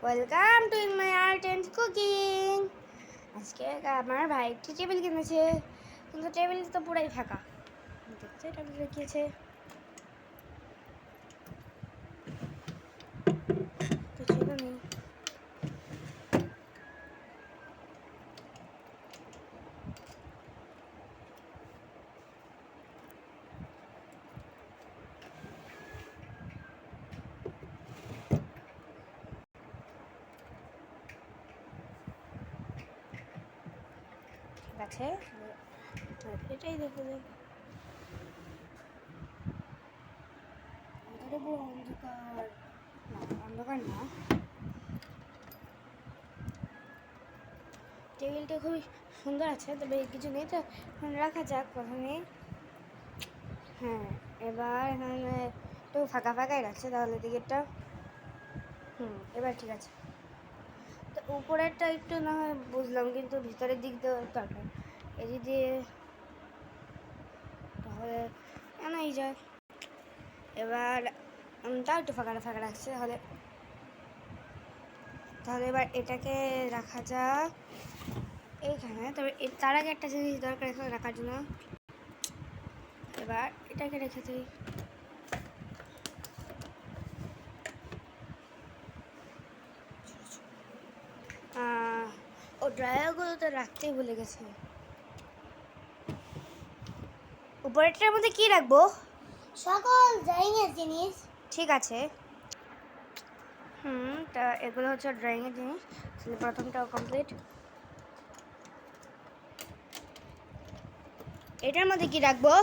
Welcome to my art and cooking. আজকে আমার ভাই একটি টেবিল কিনেছে, কিন্তু টেবিল তো পুরাই ফাঁকা। দেখছে টেবিল রেখেছে, কিছু তো নেই। ঠিক আছে, এটাই দেখে দেখ। অন্ধকার না, অন্ধকার না। টেবিলটা খুবই সুন্দর আছে, তবে কিছু নেই তো রাখা যাক প্রথমে। হ্যাঁ, এবার এখানে একটু ফাঁকা ফাঁকাই রাখছে, তাহলে দিকেরটা এবার ঠিক আছে। তো উপরেরটা একটু না হয় বুঝলাম, কিন্তু ভিতরের দিক দিয়ে দরকার। এই দিয়ে তাহলে এই যায়। এবার তাও একটু ফাঁকা ফাঁকা রাখছে, তাহলে তাহলে এবার এটাকে রাখা যাক এইখানে। তবে তার আগে একটা জিনিস দরকার এখানে রাখার জন্য। এবার এটাকে রেখে দিই। ও ড্রয়ারগুলো তো রাখতেই ভুলে গেছে। উপরেরটার মধ্যে কি রাখবো? সকল ড্রয়িংয়ের জিনিস। ঠিক আছে। তা এগুলো হচ্ছে ড্রয়িংয়ের জিনিস। প্রথমটাও কমপ্লিট। এটার মধ্যে কি রাখবো?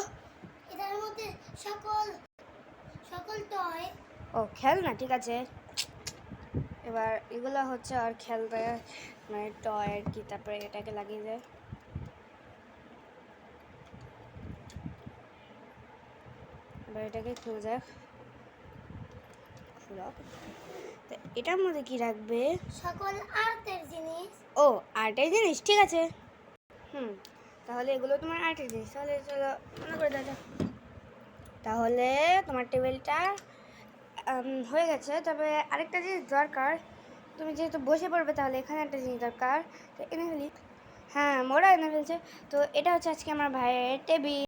এটার মধ্যে সকল টয়। ও খেলনা, ঠিক আছে। এবার এগুলো হচ্ছে আর খেলতে মানে টয় আর কি। তারপরে এটাকে লাগিয়ে যায়। এবার এটাকে খুলে যাক। খুলো। তো এটার মধ্যে কি রাখবে? সকল আর্টের জিনিস। ও আর্টের জিনিস, ঠিক আছে। তাহলে এগুলো তোমার আর্টের জিনিস। তাহলে চলো মনে করে দাও। তাহলে তোমার টেবিলটা হয়ে গেছে। তবে আরেকটা জিনিস দরকার। তুমি যেহেতু বসে পড়বে, তাহলে এখানে একটা জিনিস দরকার। তো এনে ফেলি। হ্যাঁ, মোড়া এনে ফেলছে। তো এটা হচ্ছে আজকে আমার ভাইয়ের টেবিল।